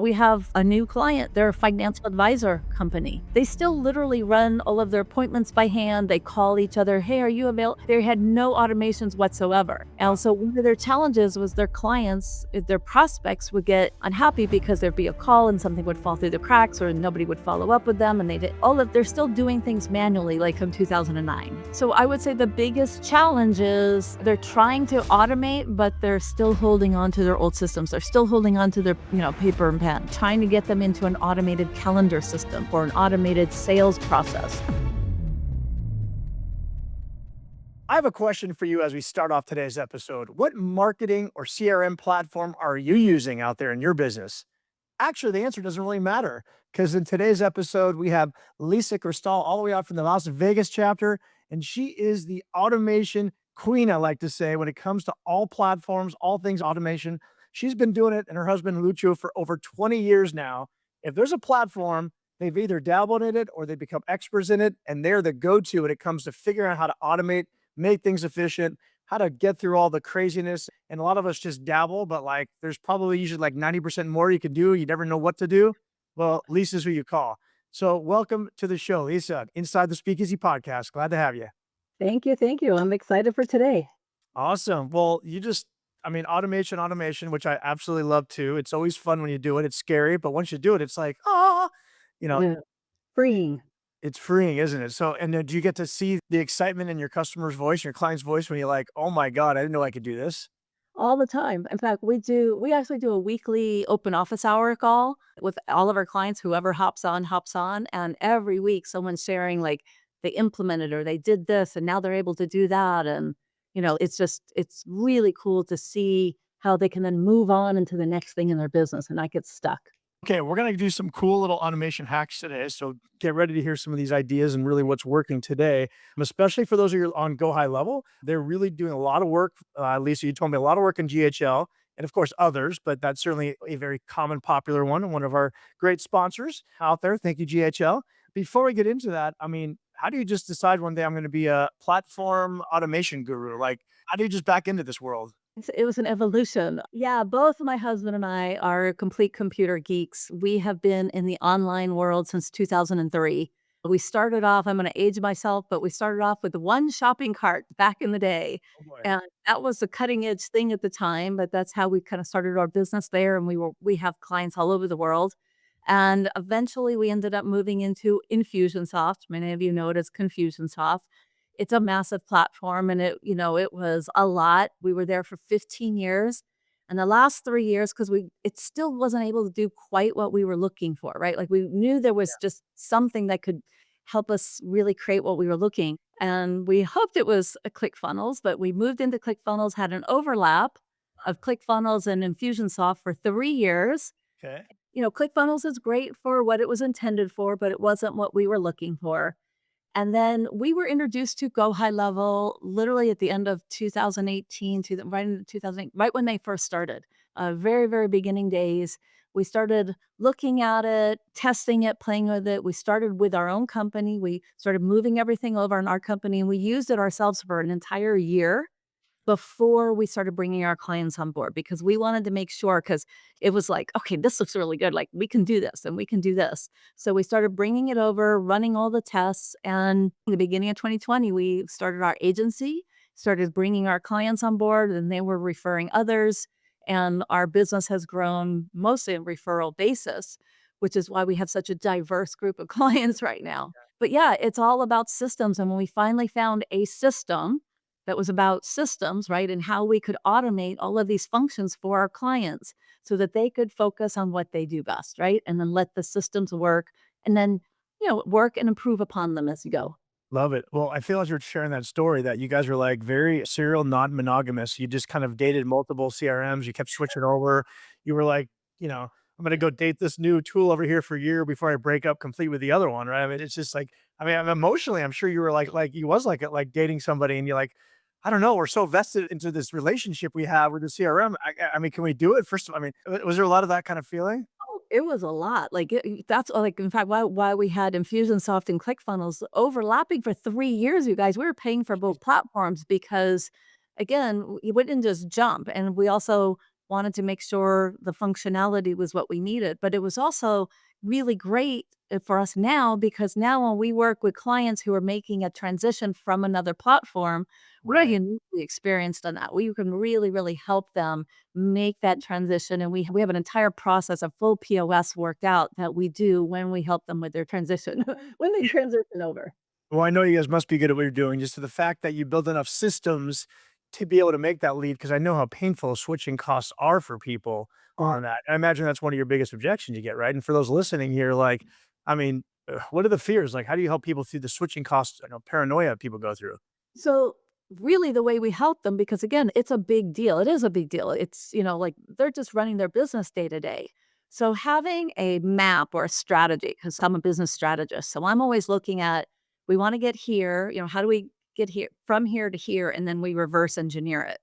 We have a new client. They're a financial advisor company. They still literally run all of their appointments by hand. They call each other, hey, are you available? They had no automations whatsoever. And so one of their challenges was their clients, their prospects would get unhappy because there'd be a call and something would fall through the cracks or nobody would follow up with them. And they're still doing things manually like from 2009. So I would say the biggest challenge is they're trying to automate, but they're still holding on to their old systems. They're still holding on to their, paper and pen, trying to get them into an automated calendar system or an automated sales process. I have a question for you as we start off today's episode. What marketing or CRM platform are you using out there in your business? Actually, the answer doesn't really matter because in today's episode, we have Lisza Crisalle all the way out from the Las Vegas chapter, and she is the automation queen, I like to say, when it comes to all platforms, all things automation. She's been doing it and her husband Lucio for over 20 years now. If there's a platform, they've either dabbled in it or they become experts in it, and they're the go-to when it comes to figuring out how to automate, make things efficient, how to get through all the craziness. And a lot of us just dabble, but like there's probably usually like 90% more you can do. You never know what to do. Well, Lisa's who you call. So welcome to the show, Lisa, Inside the Speakeasy podcast. Glad to have you. Thank you, thank you. I'm excited for today. Awesome. Well, automation, which I absolutely love too. It's always fun when you do it. It's scary, but once you do it, it's like, you know, Yeah, freeing it's freeing, isn't it? So, and then do you get to see the excitement in your customer's voice, your client's voice when you're like, oh my God, I didn't know I could do this? all the time. In fact, we actually do a weekly open office hour call with all of our clients. Whoever hops on, hops on. And every week someone's sharing like they implemented or they did this and now they're able to do that. And, it's really cool to see how they can then move on into the next thing in their business and not get stuck. Okay, we're gonna do some cool little automation hacks today. So get ready to hear some of these ideas and really what's working today. Especially for those of you on Go High Level, they're really doing a lot of work. Lisa, you told me a lot of work in GHL and of course others, but that's certainly a very common, popular one and one of our great sponsors out there. Thank you, GHL. Before we get into that, I mean, how do you just decide one day I'm going to be a platform automation guru? Like, how do you just back into this world? It was an evolution. Yeah, both my husband and I are complete computer geeks. We have been in the online world since 2003. We started off, I'm going to age myself, but we started off with one shopping cart back in the day. Oh boy. And that was the cutting edge thing at the time, but that's how we kind of started our business there. And we have clients all over the world. And eventually we ended up moving into Infusionsoft. Many of you know it as Confusionsoft. It's a massive platform and it was a lot. We were there for 15 years. And the last 3 years, because it still wasn't able to do quite what we were looking for, right? Like we knew there was just something that could help us really create what we were looking. And we hoped it was a ClickFunnels, but we moved into ClickFunnels, had an overlap of ClickFunnels and Infusionsoft for 3 years. Okay. ClickFunnels is great for what it was intended for, but it wasn't what we were looking for. And then we were introduced to GoHighLevel literally at the end of 2018 to right in 2008, right when they first started. Very, very beginning days. We started looking at it, testing it, playing with it. We started with our own company. We started moving everything over in our company, and we used it ourselves for an entire year before we started bringing our clients on board because we wanted to make sure because it was like, okay, this looks really good. Like we can do this and we can do this. So we started bringing it over, running all the tests. And in the beginning of 2020, we started our agency, started bringing our clients on board, and they were referring others. And our business has grown mostly on referral basis, which is why we have such a diverse group of clients right now. But yeah, it's all about systems. And when we finally found a system that was about systems, right? And how we could automate all of these functions for our clients so that they could focus on what they do best, right? And then let the systems work and then, work and improve upon them as you go. Love it. Well, I feel as you're sharing that story that you guys were like very serial, non-monogamous. You just kind of dated multiple CRMs. You kept switching over. You were like, I'm going to go date this new tool over here for a year before I break up complete with the other one. Right. I mean, it's just like, I'm emotionally, I'm sure you were like you was like dating somebody and you're like, I don't know. We're so vested into this relationship we have with the CRM. I mean, can we do it? First of all, I mean, was there a lot of that kind of feeling? Oh, it was a lot. Like that's like in fact why we had Infusionsoft and ClickFunnels overlapping for 3 years, you guys. We were paying for both platforms because again, we wouldn't just jump. And we also wanted to make sure the functionality was what we needed. But it was also really great for us now because now when we work with clients who are making a transition from another platform, we're Right. uniquely experienced on that. We can really, really help them make that transition. And we have an entire process of full POS worked out that we do when we help them with their transition, when they Yeah. transition over. Well, I know you guys must be good at what you're doing, just to the fact that you build enough systems to be able to make that lead, because I know how painful switching costs are for people on that. I imagine that's one of your biggest objections you get, right? And for those listening here, like, I mean, what are the fears? Like, how do you help people through the switching costs, paranoia people go through? So really the way we help them, because again, it's a big deal. It is a big deal. It's, like they're just running their business day to day. So having a map or a strategy, because I'm a business strategist. So I'm always looking at, we want to get here, how do we get here from here to here? And then we reverse engineer it.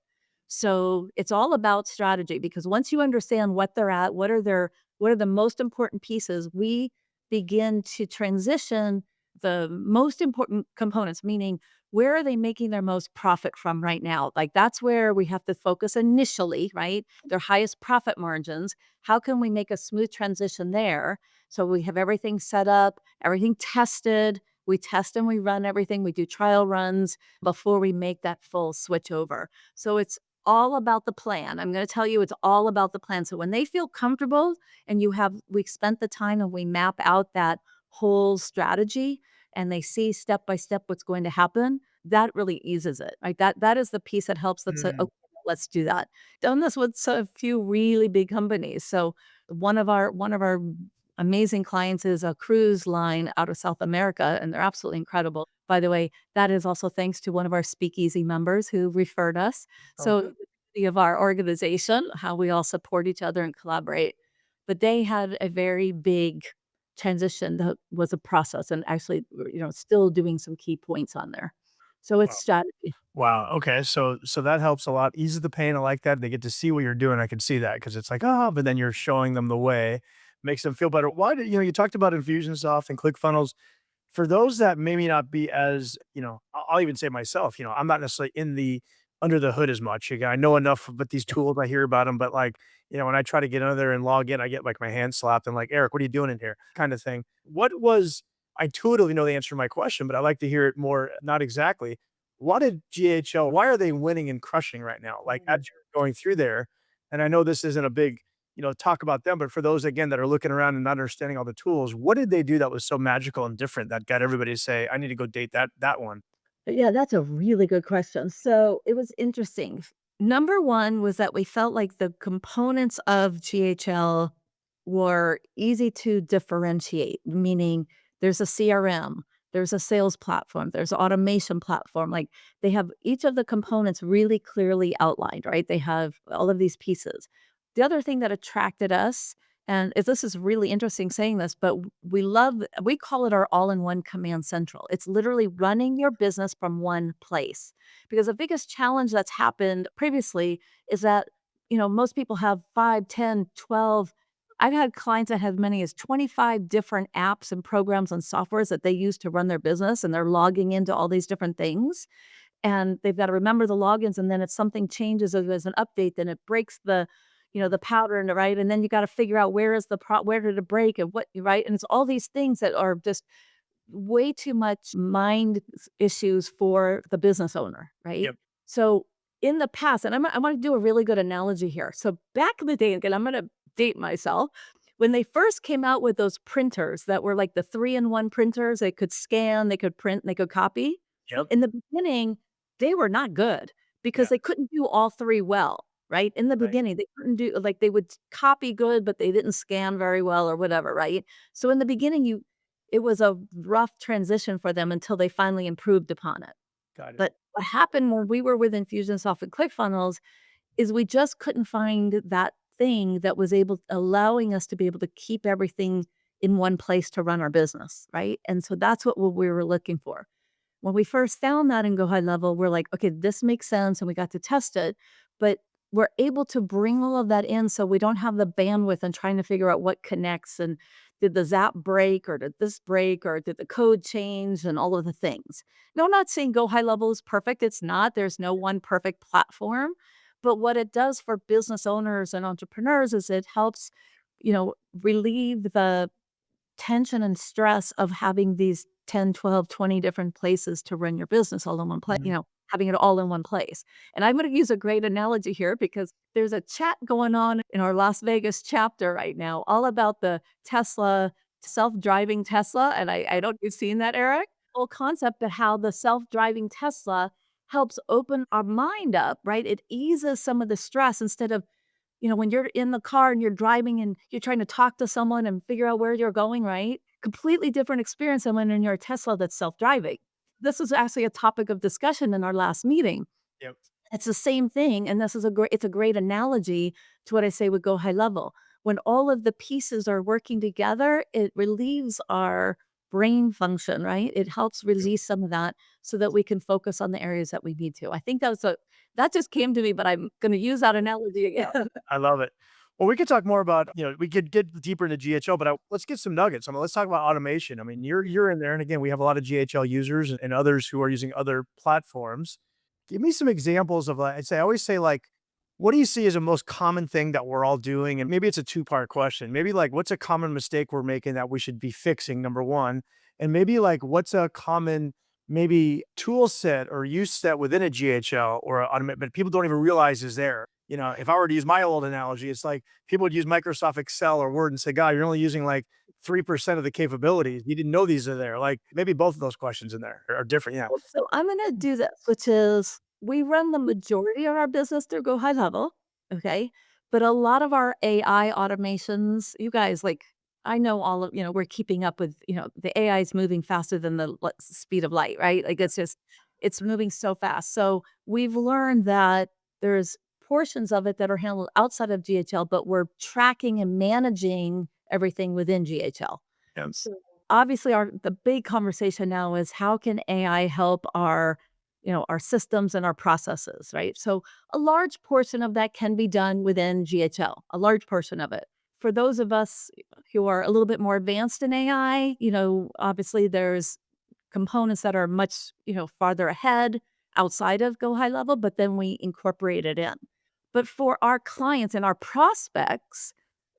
So it's all about strategy because once you understand what they're at, what are the most important pieces, we begin to transition the most important components, meaning where are they making their most profit from right now? Like that's where we have to focus initially, right? Their highest profit margins. How can we make a smooth transition there? So we have everything set up, everything tested. We test and we run everything. We do trial runs before we make that full switch over. So it's all about the plan. I'm going to tell you it's all about the plan. So when they feel comfortable and we spent the time and we map out that whole strategy and they see step by step what's going to happen, that really eases it. Right? That is the piece that helps that say, Mm. okay, let's do that. Done this with a few really big companies. So one of our amazing clients is a cruise line out of South America, and they're absolutely incredible. By the way, that is also thanks to one of our speakeasy members who referred us. Oh, So good. the beauty of our organization, how we all support each other and collaborate. But they had a very big transition that was a process and actually, still doing some key points on there. So it's Wow. strategy. Wow. Okay. So that helps a lot. Eases the pain. I like that. They get to see what you're doing. I can see that because it's like, oh, but then you're showing them the way, makes them feel better. Why did you talked about Infusionsoft and ClickFunnels. For those that maybe not be as, I'll even say myself, I'm not necessarily in the under the hood as much. Again, I know enough about these tools. I hear about them, but like, when I try to get under there and log in, I get like my hand slapped and like, Eric, what are you doing in here? Kind of thing. What was I intuitively know the answer to my question, but I like to hear it more, not exactly. What did GHL, why are they winning and crushing right now? Like as you're going through there, and I know this isn't a big, talk about them, but for those again that are looking around and not understanding all the tools, what did they do that was so magical and different that got everybody to say, I need to go date that one? Yeah, that's a really good question. So it was interesting. Number one was that we felt like the components of GHL were easy to differentiate, meaning there's a CRM, there's a sales platform, there's an automation platform. Like they have each of the components really clearly outlined, right? They have all of these pieces. The other thing that attracted us, and this is really interesting saying this, but we call it our all-in-one command central. It's literally running your business from one place. Because the biggest challenge that's happened previously is that, most people have 5, 10, 12. I've had clients that have as many as 25 different apps and programs and softwares that they use to run their business, and they're logging into all these different things and they've got to remember the logins. And then if something changes or there's an update, then it breaks the pattern, right? And then you got to figure out where did it break and what, right? And it's all these things that are just way too much issues for the business owner, right? Yep. So in the past, and I want to do a really good analogy here. So back in the day, again, I'm going to date myself. When they first came out with those printers that were like the 3-in-1 printers, they could scan, they could print, they could copy. Yep. In the beginning, they were not good because Yeah. they couldn't do all three well, right? In the Right. beginning, they couldn't do like they would copy good, but they didn't scan very well or whatever, right? So in the beginning, it was a rough transition for them until they finally improved upon it. Got it. But what happened when we were with Infusionsoft and ClickFunnels is we just couldn't find that thing that was allowing us to be able to keep everything in one place to run our business, right? And so that's what we were looking for. When we first found that in GoHighLevel, we're like, okay, this makes sense, and we got to test it, but we're able to bring all of that in so we don't have the bandwidth and trying to figure out what connects and did the Zap break or did this break or did the code change and all of the things. No, I'm not saying GoHighLevel is perfect. It's not. There's no one perfect platform, But what it does for business owners and entrepreneurs is it helps, relieve the tension and stress of having these 10, 12, 20 different places to run your business all in one place, Mhm. having it all in one place. And I'm going to use a great analogy here because there's a chat going on in our Las Vegas chapter right now, all about the Tesla, self-driving Tesla. And I don't, you've seen that, Eric? Whole concept of how the self-driving Tesla helps open our mind up, right? It eases some of the stress instead of when you're in the car and you're driving and you're trying to talk to someone and figure out where you're going, right? Completely different experience than when in your Tesla that's self-driving. This was actually a topic of discussion in our last meeting. Yep. It's the same thing, and this is it's a great analogy to what I say with Go High Level. When all of the pieces are working together, it relieves our brain function, right? It helps release some of that so that we can focus on the areas that we need to. I think that just came to me, but I'm going to use that analogy again. I love it. Well, we could talk more about, we could get deeper into GHL, but let's get some nuggets. I mean, let's talk about automation. I mean, you're in there, and again, we have a lot of GHL users and others who are using other platforms. Give me some examples of, I always say, like, what do you see as a most common thing that we're all doing? And maybe it's a two-part question. Maybe like, what's a common mistake we're making that we should be fixing, number one? And maybe like, what's a common maybe tool set or use set within a GHL or automate, but people don't even realize is there. If I were to use my old analogy, it's like people would use Microsoft Excel or Word and say, God, you're only using like 3% of the capabilities. You didn't know these are there. Like maybe both of those questions in there are different. Yeah. Well, so I'm gonna do this, which is we run the majority of our business through Go High Level, okay? But a lot of our AI automations, you guys, like, I know all of, we're keeping up with, the AI is moving faster than the speed of light, right? Like it's moving so fast. So we've learned that there's portions of it that are handled outside of GHL, but we're tracking and managing everything within GHL. Yeah. So obviously the big conversation now is how can AI help our systems and our processes, right? So a large portion of that can be done within GHL, a large portion of it. For those of us who are a little bit more advanced in AI, obviously there's components that are much, farther ahead outside of Go High Level, but then we incorporate it in. But for our clients and our prospects,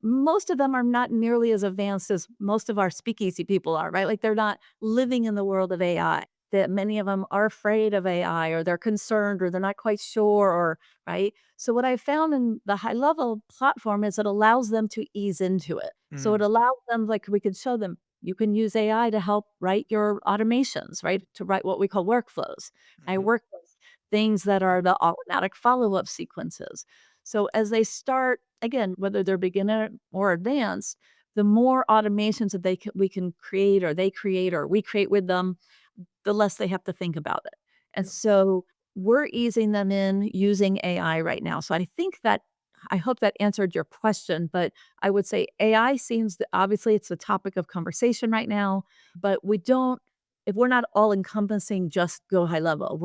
most of them are not nearly as advanced as most of our speakeasy people are, right? Like they're not living in the world of AI. That many of them are afraid of AI or they're concerned or they're not quite sure or right. So what I found in the high level platform is it allows them to ease into it. So it Mm, allows them, like we can show them, you can use AI to help write your automations, right? To write what we call workflows. I mhm. work with things that are the automatic follow-up sequences. So as they start, again, whether they're beginner or advanced, the more automations that we can create or they create or we create with them, the less they have to think about it. And so we're easing them in using AI right now. So I hope that answered your question, but I would say AI seems that obviously it's a topic of conversation right now, but if we're not all encompassing just Go High Level,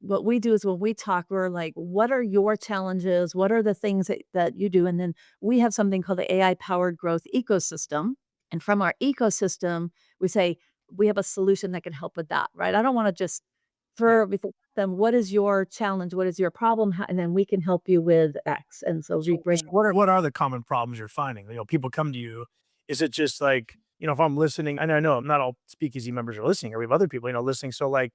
what we do is when we talk, we're like, what are your challenges? What are the things that you do? And then we have something called the AI powered growth ecosystem. And from our ecosystem, we say, we have a solution that can help with that, right? I don't wanna just Yeah. throw everything at them. What is your challenge? What is your problem? And then we can help you with X. And so we So bring what are the common problems you're finding? People come to you. Is it just like, if I'm listening, and I know not all speakeasy members are listening, or we have other people, listening. So like,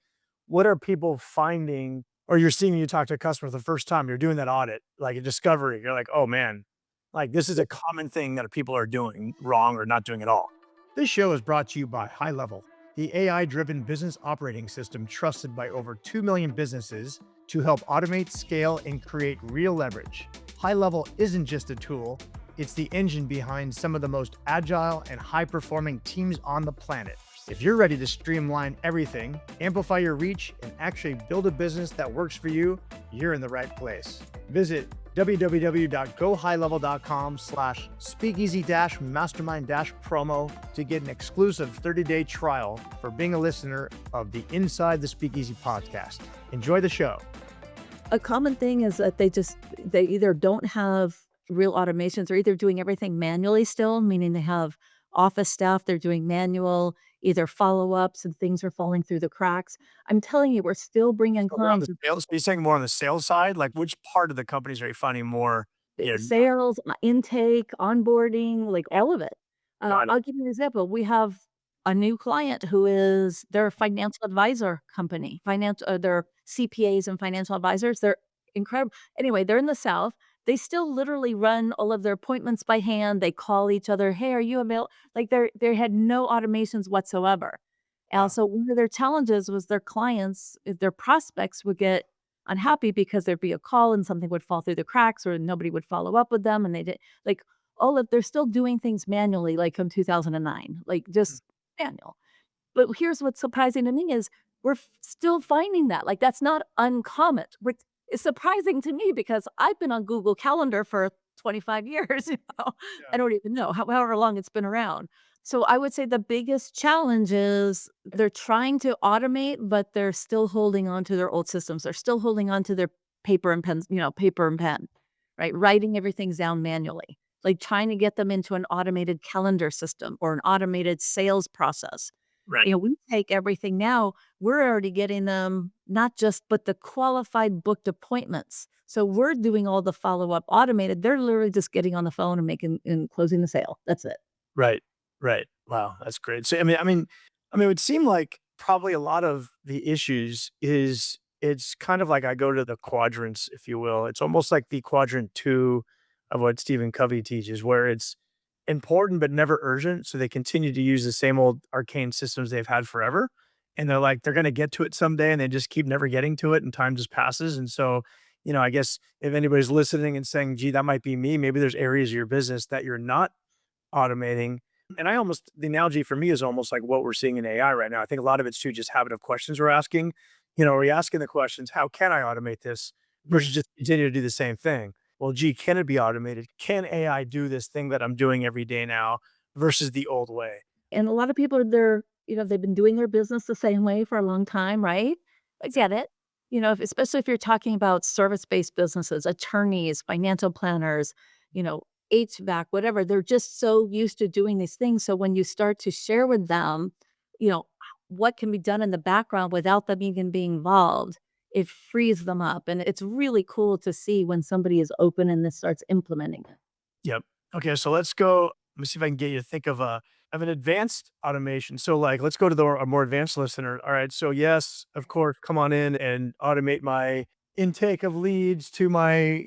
what are people finding, or you're seeing when you talk to a customer the first time, you're doing that audit, like a discovery, you're like, oh man, like this is a common thing that people are doing wrong or not doing at all. This show is brought to you by High Level, the AI driven business operating system trusted by over 2 million businesses to help automate, scale, and create real leverage. High Level isn't just a tool, it's the engine behind some of the most agile and high performing teams on the planet. If you're ready to streamline everything, amplify your reach, and actually build a business that works for you, you're in the right place. Visit www.gohighlevel.com/speakeasy-mastermind-promo to get an exclusive 30-day trial for being a listener of the Inside the Speakeasy podcast. Enjoy the show. a common thing is that they either don't have real automations or either doing everything manually still, meaning they have office staff, they're doing manual, either follow-ups and things are falling through the cracks. I'm telling you, we're still bringing So they're on the clients sales. So you're saying more on the sales side? Like which part of the companies are you finding more, sales, intake, onboarding, like all of it. got it. I'll give you an example. We have a new client who is they're a financial advisor company. They're CPAs and financial advisors. They're incredible. Anyway, they're in the South. They still literally run all of their appointments by hand. They call each other, "Hey, are you available?" Like they had no automations whatsoever. And Wow. so one of their challenges was their clients, their prospects would get unhappy because there'd be a call and something would fall through the cracks or nobody would follow up with them and they did like all of they're still doing things manually like from 2009, like Mm. just manual. But here's what's surprising to me is still finding that. Like that's not uncommon. It's surprising to me because I've been on Google Calendar for 25 years, you know. Yeah. I don't even know however long it's been around. So I would say the biggest challenge is they're trying to automate, but they're still holding on to their old systems. They're still holding on to their paper and pens, paper and pen, right? Writing everything down manually, like trying to get them into an automated calendar system or an automated sales process. Right. We take everything now, we're already getting them not just but the qualified booked appointments. So we're doing all the follow-up automated. They're literally just getting on the phone and making and closing the sale. That's it. Right. Right. Wow, that's great. So I mean, it would seem like probably a lot of the issues is it's kind of like I go to the quadrants, if you will. It's almost like the quadrant 2 of what Stephen Covey teaches, where it's important but never urgent. So they continue to use the same old arcane systems they've had forever. And they're like, they're gonna get to it someday and they just keep never getting to it and time just passes. And so, I guess if anybody's listening and saying, gee, that might be me, maybe there's areas of your business that you're not automating. And the analogy for me is almost like what we're seeing in AI right now. I think a lot of it's too just habit of questions we're asking. Are we asking the questions, how can I automate this versus just continue to do the same thing? Well, gee, can it be automated? Can AI do this thing that I'm doing every day now versus the old way? And a lot of people are they've been doing their business the same way for a long time, right? I Yep. get it. Especially if you're talking about service-based businesses, attorneys, financial planners, you know, HVAC, whatever, they're just so used to doing these things. So when you start to share with them, you know, what can be done in the background without them even being involved, it frees them up. And it's really cool to see when somebody is open and this starts implementing it. Yep. Okay, so let's go. Let me see if I can get you to think of an advanced automation. So, like, let's go to a more advanced listener. All right. So, yes, of course, come on in and automate my intake of leads to my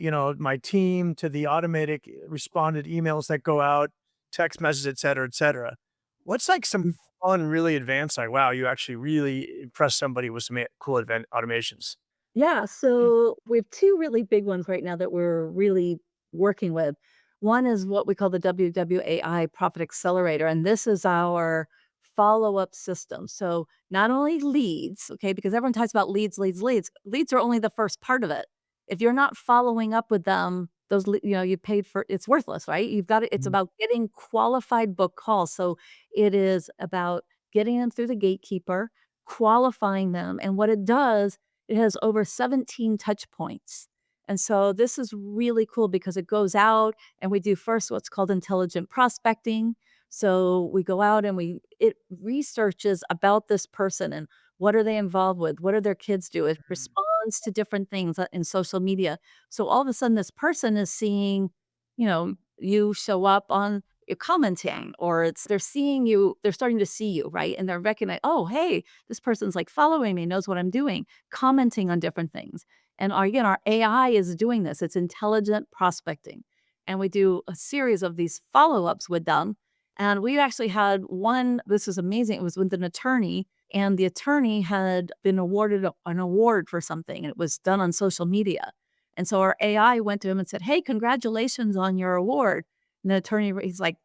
team, to the automatic responded emails that go out, text messages, et cetera, et cetera. What's like some fun, really advanced? Like, wow, you actually really impressed somebody with some cool automations. Yeah, so we have 2 really big ones right now that we're really working with. One is what we call the WWAI Profit Accelerator, and this is our follow-up system. So, not only leads, okay, because everyone talks about leads, leads, leads. Leads are only the first part of it. If you're not following up with them, you paid for it's worthless, right? It's Mhm. about getting qualified book calls. So, it is about getting them through the gatekeeper, qualifying them, and what it does it has over 17 touch points. And so this is really cool because it goes out and we do first what's called intelligent prospecting. So we go out and it researches about this person and what are they involved with? What do their kids do? It responds to different things in social media. So all of a sudden this person is seeing, you show up on you're commenting or they're seeing you, they're starting to see you, right? And they're recognizing, oh, hey, this person's like following me, knows what I'm doing, commenting on different things. And our AI is doing this. It's intelligent prospecting. And we do a series of these follow-ups with them. And we actually had one, this is amazing. It was with an attorney, and the attorney had been awarded an award for something, and it was done on social media. And so our AI went to him and said, hey, congratulations on your award. And the attorney, he's like,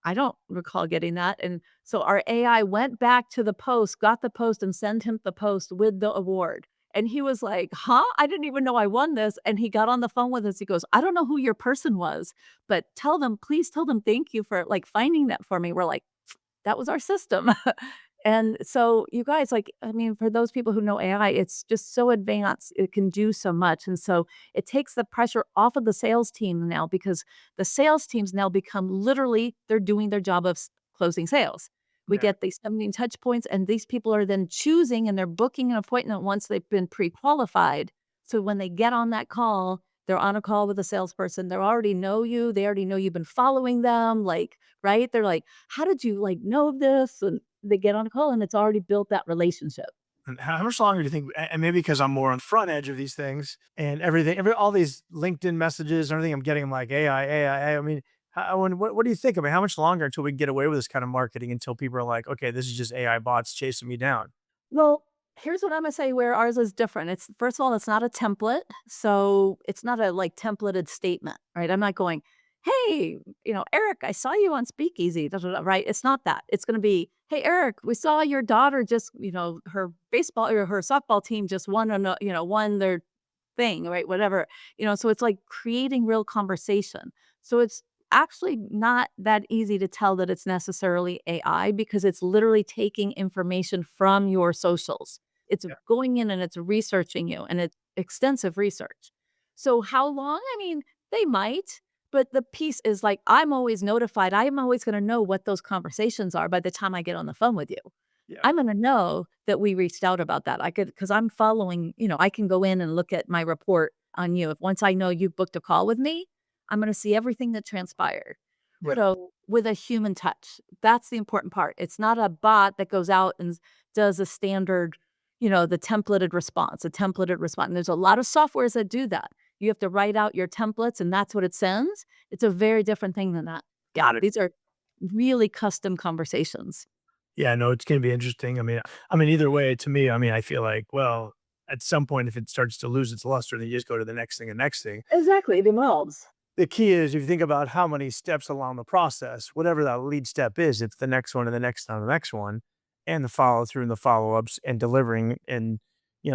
I don't recall getting that. And so our AI went back to the post, got the post, and sent him the post with the award. And he was like, huh? I didn't even know I won this. And he got on the phone with us. He goes, I don't know who your person was, but please tell them thank you for like finding that for me. We're like, that was our system. And so you guys, like, I mean, for those people who know AI, it's just so advanced. It can do so much. And so it takes the pressure off of the sales team now because the sales teams now become literally, they're doing their job of closing sales. We Yeah. get these 17 touch points, and these people are then choosing and they're booking an appointment once they've been pre-qualified. So when they get on that call, they're on a call with a salesperson. They already know you. They already know you've been following them. Like, right? They're like, how did you like know this? And they get on a call and it's already built that relationship. And how much longer do you think, and maybe because I'm more on the front edge of these things and everything, all these LinkedIn messages and everything I'm getting, I'm like AI, AI. I mean, what do you think? I mean, how much longer until we can get away with this kind of marketing until people are like, okay, this is just AI bots chasing me down? Well, here's what I'm gonna say where ours is different. It's first of all, it's not a template. So it's not a like templated statement, right? I'm not going, hey, Eric, I saw you on Speakeasy, da, da, da," right? It's not that. It's gonna be, hey, Eric, we saw your daughter just, her baseball or her softball team just won won their thing, right? Whatever. So it's like creating real conversation. So it's actually not that easy to tell that it's necessarily AI because it's literally taking information from your socials. It's Yeah. going in and it's researching you and it's extensive research. So how long? I mean, they might, but the piece is like I'm always notified. I'm always going to know what those conversations are by the time I get on the phone with you. Yeah. I'm gonna know that we reached out about that. I could, because 'cause I'm following, I can go in and look at my report on you. If once I know you booked a call with me, I'm gonna see everything that transpired Yeah. with a human touch. That's the important part. It's not a bot that goes out and does a standard, the templated response, a templated response. And there's a lot of softwares that do that. You have to write out your templates and that's what it sends. It's a very different thing than that. Yeah, Got it. these are really custom conversations. Yeah, no, it's gonna be interesting. I mean, either way, to me, I mean, I feel like, well, at some point, if it starts to lose its luster, then you just go to the next thing and next thing. Exactly, it evolves. The key is if you think about how many steps along the process, whatever that lead step is, it's the next one and the next one and the next one, and the follow through and the follow ups and delivering. And,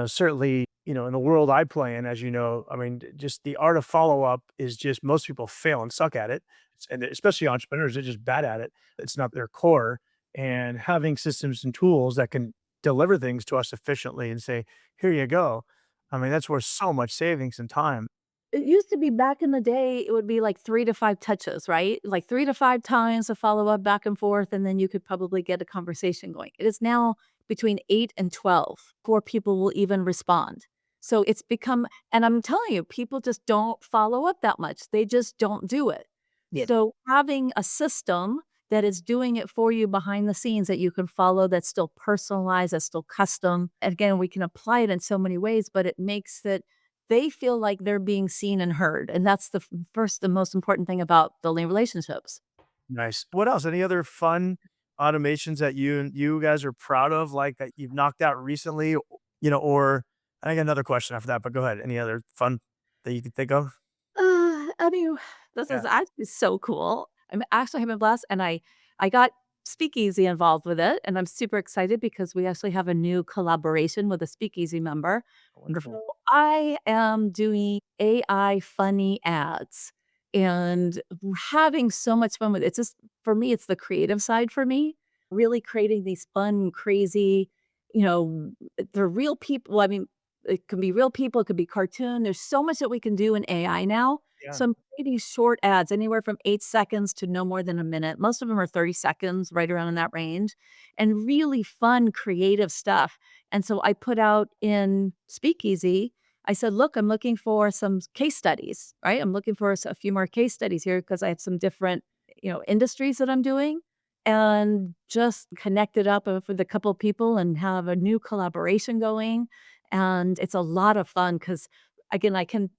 certainly, in the world I play in, as you know, I mean, just the art of follow up is just most people fail and suck at it. And especially entrepreneurs, they're just bad at it. It's not their core. And having systems and tools that can deliver things to us efficiently and say, here you go. I mean, that's worth so much savings and time. It used to be back in the day, it would be like 3 to 5 touches, right? Like 3 to 5 times a follow-up back and forth, and then you could probably get a conversation going. It is now between 8 and 12 before people will even respond. So it's become, and I'm telling you, people just don't follow up that much. They just don't do it. Yeah. So having a system that is doing it for you behind the scenes that you can follow, that's still personalized, that's still custom. Again, we can apply it in so many ways, but it makes it they feel like they're being seen and heard, and that's the first and most important thing about building relationships. Nice. What else? Any other fun automations that you guys are proud of, like that you've knocked out recently? Or I got another question after that, but go ahead. Any other fun that you can think of? I mean, this Yeah. is actually so cool. I'm actually having a blast, and I got Speakeasy involved with it, and I'm super excited because we actually have a new collaboration with a Speakeasy member. Wonderful. So I am doing AI funny ads and having so much fun with it. It's just for me, it's the creative side for me, really creating these fun, crazy, you know, they're real people. I mean, it can be real people, it could be cartoon. There's so much that we can do in AI now. Yeah. So I'm creating short ads, anywhere from 8 seconds to no more than a minute. Most of them are 30 seconds, right around in that range, and really fun, creative stuff. And so I put out in Speakeasy, I said, look, I'm looking for some case studies, right? I'm looking for a few more case studies here because I have some different, industries that I'm doing and just connect it up with a couple of people and have a new collaboration going. And it's a lot of fun because, again, I can,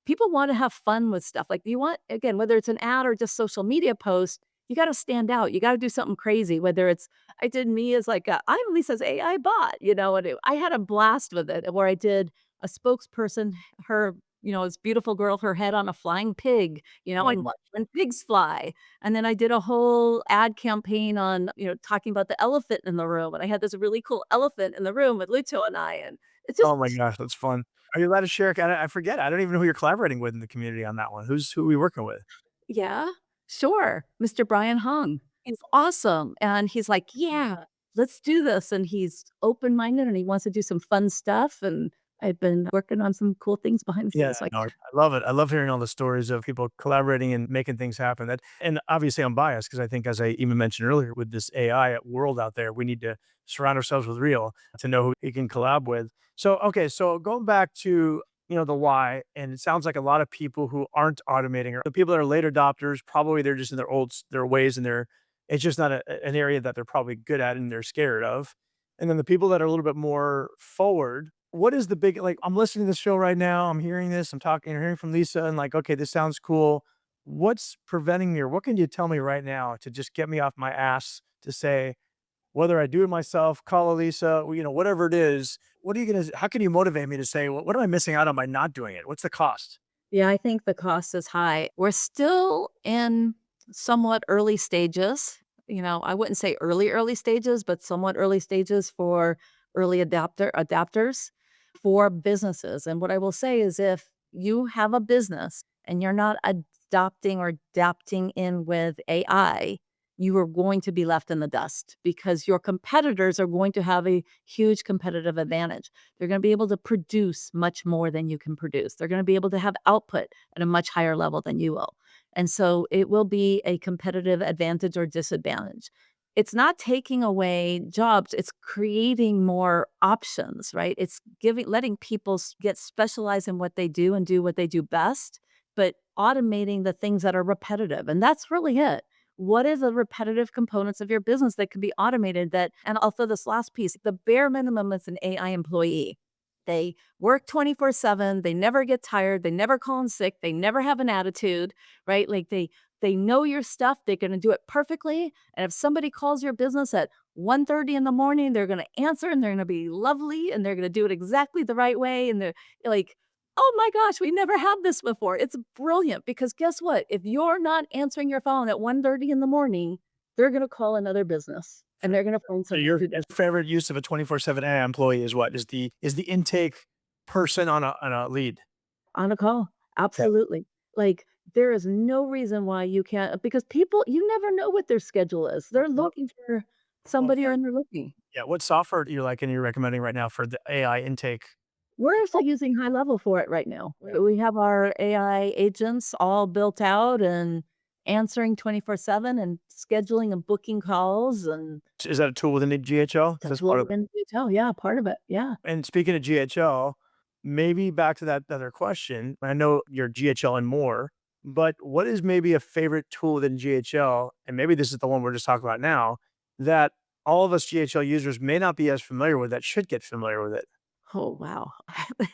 people want to have fun with stuff. Like you want, again, whether it's an ad or just social media post, you got to stand out. You got to do something crazy, whether it's, I did me as like, I'm Lisa's AI bot, and I had a blast with it where I did a spokesperson, her, this beautiful girl, her head on a flying pig, and watch when pigs fly. And then I did a whole ad campaign on, talking about the elephant in the room. And I had this really cool elephant in the room with Lucho and I. And it's just, Oh my gosh, that's fun. Are you allowed to share? I forget. I don't even know who you're collaborating with in the community on that one. Who are we working with? yeah, sure. Mr. Brian Hung. He's awesome. And he's like, yeah, let's do this. And he's open minded and he wants to do some fun stuff. And I've been working on some cool things behind the Yeah, scenes. Like, no, I love it. I love hearing all the stories of people collaborating and making things happen. That, and obviously I'm biased because I think, as I even mentioned earlier, with this AI world out there, we need to surround ourselves with real to know who we can collab with. So, okay, so going back to the why, and it sounds like a lot of people who aren't automating, or the people that are late adopters, probably they're just in their ways, and it's just not an area that they're probably good at and they're scared of. And then the people that are a little bit more forward, what is the big, like, I'm listening to the show right now, I'm hearing this, I'm talking, hearing from Lisa, and like, okay, this sounds cool. What's preventing me, or what can you tell me right now to just get me off my ass to say, whether I do it myself, call Lisa, whatever it is, how can you motivate me to say, what am I missing out on by not doing it? What's the cost? yeah, I think the cost is high. We're still in somewhat early stages. I wouldn't say early stages, but somewhat early stages for early adapters for businesses. And what I will say is if you have a business and you're not adopting or adapting in with AI, you are going to be left in the dust because your competitors are going to have a huge competitive advantage. They're going to be able to produce much more than you can produce. They're going to be able to have output at a much higher level than you will. And so it will be a competitive advantage or disadvantage. It's not taking away jobs, it's creating more options, right? It's letting people get specialized in what they do and do what they do best, but automating the things that are repetitive. And that's really it. What is the repetitive components of your business that can be automated that, and I'll throw this last piece, the bare minimum is an AI employee. They work 24/7, they never get tired, they never call in sick, they never have an attitude, right? Like they know your stuff, they're going to do it perfectly. And if somebody calls your business at 1:30 in the morning, they're going to answer and they're going to be lovely and they're going to do it exactly the right way and they're like, "Oh my gosh, we never had this before." It's brilliant because guess what? If you're not answering your phone at 1:30 in the morning, they're going to call another business and they're going to find So something your to do favorite use of a 24/7 AI employee is what? Is the intake person on a lead? on a call. Okay. Absolutely. Like, there is no reason why you can't because people you never know what their schedule is. They're What looking for what somebody or they're looking. Yeah, what software do you like and you're recommending right now for the AI intake? We're actually using high level for it right now. We have our AI agents all built out and answering 24/7 and scheduling and booking calls and Is that a tool within the GHL? 'Cause that's that's what part we're of it. gonna do too. Yeah, part of it. Yeah. And speaking of GHL, maybe back to that other question. I know you're GHL and more, but what is maybe a favorite tool within GHL, and maybe this is the one we're just talking about now, that all of us GHL users may not be as familiar with that should get familiar with it? Oh, wow.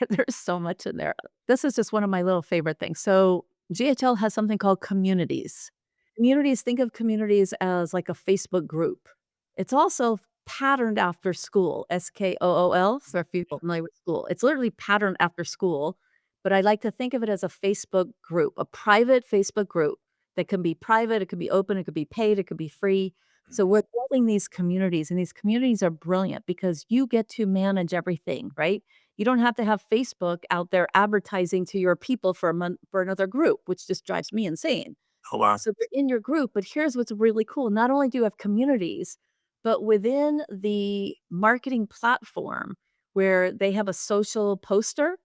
There's so much in there. This is just one of my little favorite things. So, GHL has something called communities. Communities, think of communities as like a Facebook group. It's also patterned after school, SKOOL. So, if you're familiar with school, it's literally patterned after school. But I like to think of it as a Facebook group, a private Facebook group that can be private, it could be open, it could be paid, it could be free. So we're building these communities, and these communities are brilliant because you get to manage everything, right? You don't have to have Facebook out there advertising to your people for a month for another group, which just drives me insane. Oh, wow. So they're in your group, but here's what's really cool. Not only do you have communities, but within the marketing platform where they have a social poster,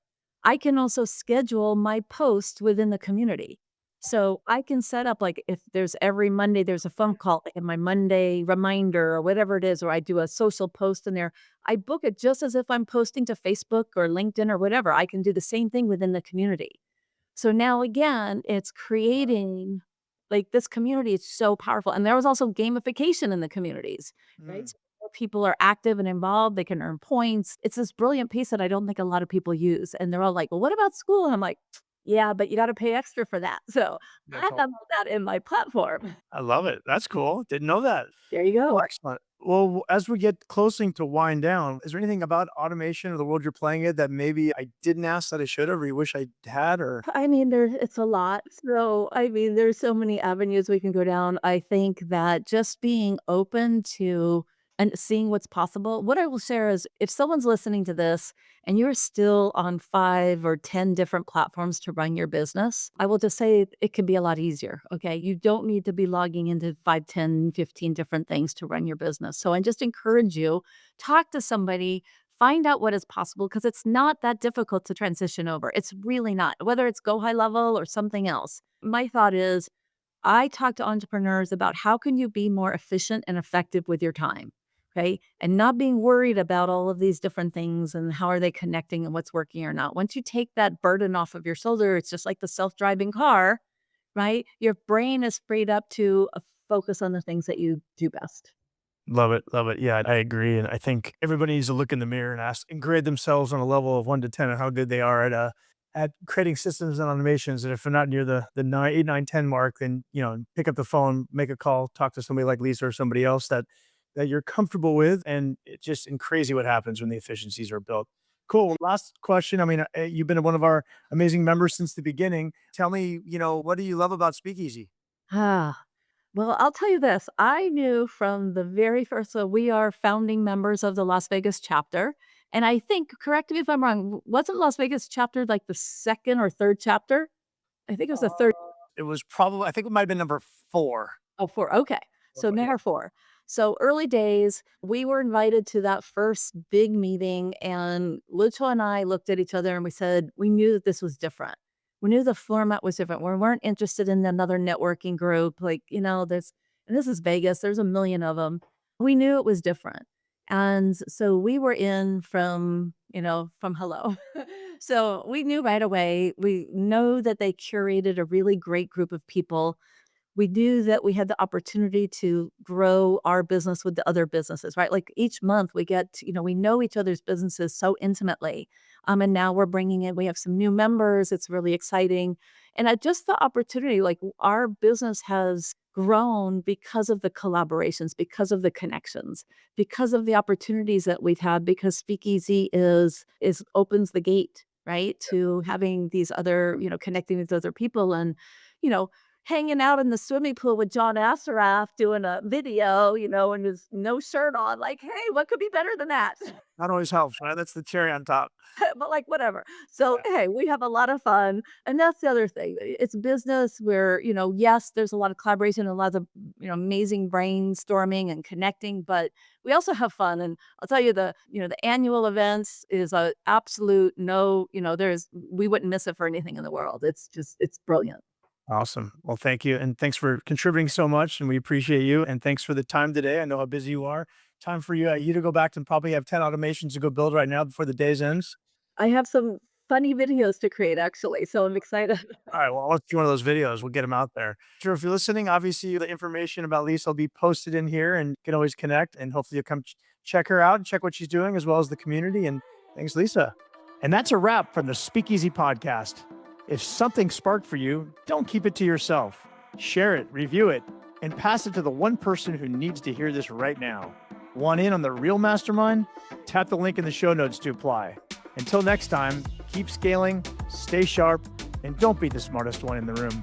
I can also schedule my post within the community. So I can set up like if there's every Monday there's a phone call, like in my Monday reminder or whatever it is, or I do a social post in there. I book it just as if I'm posting to Facebook or LinkedIn or whatever. I can do the same thing within the community. So now again, it's creating like this community is so powerful. And there was also gamification in the communities, right? Mm. So more people are active and involved, they can earn points. It's this brilliant piece that I don't think a lot of people use. And they're all like, well, what about school? And I'm like, yeah, but you got to pay extra for that. So I That's have all. all that in my platform. I love it. That's cool. Didn't know that. There you Well, go. excellent. Well, as we get closing to wind down, is there anything about automation or the world you're playing in that maybe I didn't ask that I should have, or you wish I had, or I mean, it's a lot. So, I mean, there's so many avenues we can go down. I think that just being open to and seeing what's possible. What I will share is if someone's listening to this and you're still on 5 or 10 different platforms to run your business, I will just say it can be a lot easier. Okay. You don't need to be logging into 5, 10, 15 different things to run your business. So I just encourage you, talk to somebody. find out what is possible because it's not that difficult to transition over. It's really not, whether it's GoHighLevel or something else. My thought is I talk to entrepreneurs about how can you be more efficient and effective with your time, okay? And not being worried about all of these different things and how are they connecting and what's working or not. Once you take that burden off of your shoulder, it's just like the self-driving car, right? Your brain is freed up to focus on the things that you do best. Love it. Love it. Yeah, I agree. And I think everybody needs to look in the mirror and ask and grade themselves on a level of 1 to 10 on how good they are at creating systems and automations. And if they're not near the 9, 8, 9, 10 mark, then pick up the phone, make a call, talk to somebody like Lisa or somebody else that you're comfortable with. And it's just crazy what happens when the efficiencies are built. Cool. Last question. I mean, you've been one of our amazing members since the beginning. Tell me, what do you love about Speakeasy? Ah, well, I'll tell you this. I knew from the very first, so we are founding members of the Las Vegas chapter. And I think, correct me if I'm wrong, wasn't Las Vegas chapter like the second or third chapter? I think it was the third. It was probably, I think it might have been number 4. Oh, 4, okay. So Yeah. now 4. So early days, we were invited to that first big meeting, and Lucho and I looked at each other and we said, we knew that this was different. We knew the format was different. We weren't interested in another networking group. Like, and this is Vegas, there's a million of them. We knew it was different. And so we were in from hello. So we knew right away, we know that they curated a really great group of people. We knew that we had the opportunity to grow our business with the other businesses, right? Like each month we know each other's businesses so intimately. And now we're bringing in, we have some new members. It's really exciting. And just the opportunity, like our business has grown because of the collaborations, because of the connections, because of the opportunities that we've had, because Speakeasy is opens the gate, right? To having these other, connecting with other people and, you know, hanging out in the swimming pool with John Assaraf doing a video, and his no shirt on, like, hey, what could be better than that? That always helps, right? That's the cherry on top. But like, whatever. So, hey, we have a lot of fun. And that's the other thing. It's business where, yes, there's a lot of collaboration and a lot of, amazing brainstorming and connecting, but we also have fun. And I'll tell you the annual events is a absolute no, we wouldn't miss it for anything in the world. It's brilliant. Awesome. Well, thank you. And thanks for contributing so much. And we appreciate you. And thanks for the time today. I know how busy you are. Time for you to go back and probably have 10 automations to go build right now before the day's ends. I have some funny videos to create actually, so I'm excited. All right. Well, let's do one of those videos. We'll get them out there. Sure. If you're listening, obviously the information about Lisa will be posted in here and you can always connect and hopefully you'll come check her out and check what she's doing as well as the community. And thanks, Lisa. And that's a wrap from the Speakeasy podcast. If something sparked for you, don't keep it to yourself. Share it, review it, and pass it to the one person who needs to hear this right now. Want in on the real mastermind? Tap the link in the show notes to apply. Until next time, keep scaling, stay sharp, and don't be the smartest one in the room.